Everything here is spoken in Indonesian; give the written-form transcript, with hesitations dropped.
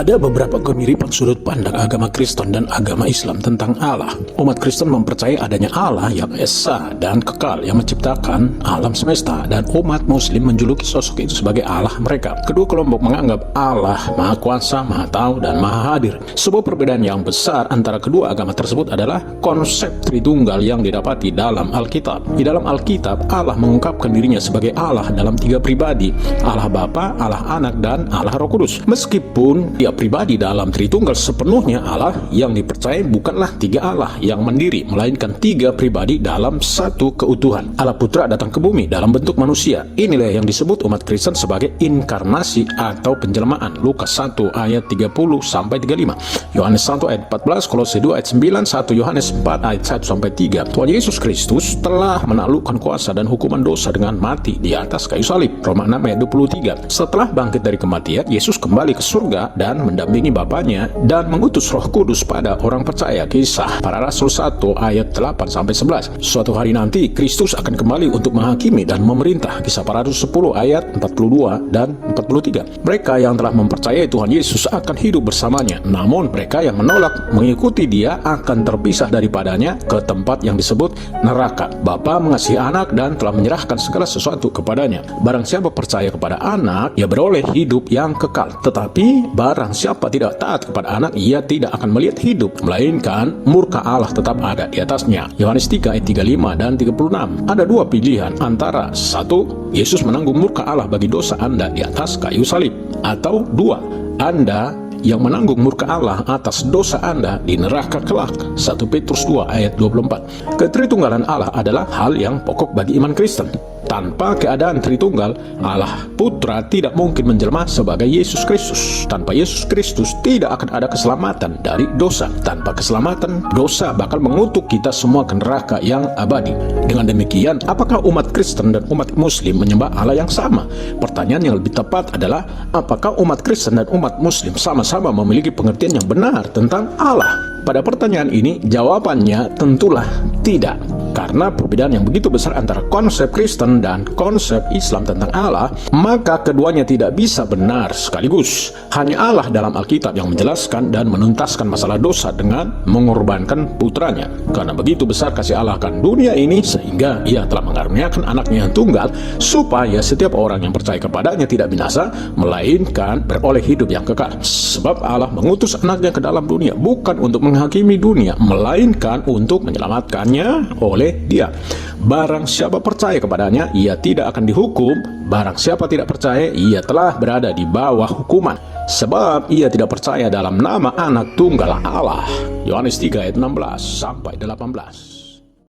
Ada beberapa kemiripan sudut pandang agama Kristen dan agama Islam tentang Allah. Umat Kristen mempercayai adanya Allah yang esa dan kekal yang menciptakan alam semesta, dan umat Muslim menjuluki sosok itu sebagai Allah mereka. Kedua kelompok menganggap Allah Maha Kuasa, Maha Tahu, dan Maha Hadir. Sebuah perbedaan yang besar antara kedua agama tersebut adalah konsep Tritunggal yang didapati dalam Alkitab. Di dalam Alkitab, Allah mengungkapkan dirinya sebagai Allah dalam 3 pribadi: Allah Bapa, Allah Anak, dan Allah Roh Kudus. Meskipun dia pribadi dalam Tritunggal sepenuhnya Allah, yang dipercayai bukanlah 3 Allah yang mandiri, melainkan 3 pribadi dalam satu keutuhan. Allah Putra datang ke bumi dalam bentuk manusia. Inilah yang disebut umat Kristen sebagai inkarnasi atau penjelmaan. Lukas 1 ayat 30-35, Yohanes 1 ayat 14, Kolose 2 ayat 9, 1 Yohanes 4 ayat 1-3. Tuhan Yesus Kristus telah menaklukkan kuasa dan hukuman dosa dengan mati di atas kayu salib. Roma 6 ayat 23. Setelah bangkit dari kematian, Yesus kembali ke surga dan mendampingi Bapaknya dan mengutus Roh Kudus pada orang percaya. Kisah Para Rasul 1 ayat 8-11. Suatu hari nanti Kristus akan kembali untuk menghakimi dan memerintah. Kisah Para Rasul 10 ayat 42 dan 43. Mereka yang telah mempercayai Tuhan Yesus akan hidup bersamanya, namun mereka yang menolak mengikuti Dia akan terpisah daripadanya ke tempat yang disebut neraka. Bapa mengasihi Anak dan telah menyerahkan segala sesuatu kepadanya. Barang siapa percaya kepada Anak, ia beroleh hidup yang kekal. Tetapi barang siapa tidak taat kepada Anak, ia tidak akan melihat hidup, melainkan murka Allah tetap ada di atasnya. Yohanes 3 ayat 35 dan 36. Ada 2 pilihan antara: 1. Yesus menanggung murka Allah bagi dosa Anda di atas kayu salib, atau 2. Anda yang menanggung murka Allah atas dosa Anda di neraka kelak. 1 Petrus 2 ayat 24. Ketritunggalan Allah adalah hal yang pokok bagi iman Kristen. Tanpa keadaan Tritunggal, Allah Putra tidak mungkin menjelma sebagai Yesus Kristus. Tanpa Yesus Kristus tidak akan ada keselamatan dari dosa. Tanpa keselamatan, dosa bakal mengutuk kita semua ke neraka yang abadi. Dengan demikian, apakah umat Kristen dan umat Muslim menyembah Allah yang sama? Pertanyaan yang lebih tepat adalah, apakah umat Kristen dan umat Muslim sama-sama memiliki pengertian yang benar tentang Allah? Pada pertanyaan ini, jawabannya tentulah tidak. Karena perbedaan yang begitu besar antara konsep Kristen dan konsep Islam tentang Allah, maka keduanya tidak bisa benar sekaligus. Hanya Allah dalam Alkitab yang menjelaskan dan menuntaskan masalah dosa dengan mengorbankan putranya. Karena begitu besar kasih Allah akan dunia ini, sehingga Ia telah mengaruniakan Anaknya yang tunggal, supaya setiap orang yang percaya kepadanya tidak binasa, melainkan beroleh hidup yang kekal. Sebab Allah mengutus Anaknya ke dalam dunia bukan untuk menghakimi dunia, melainkan untuk menyelamatkannya oleh Dia. Barang siapa percaya kepadanya, ia tidak akan dihukum. Barang siapa tidak percaya, ia telah berada di bawah hukuman, sebab ia tidak percaya dalam nama Anak Tunggal Allah. Yohanes 3 ayat 16-18.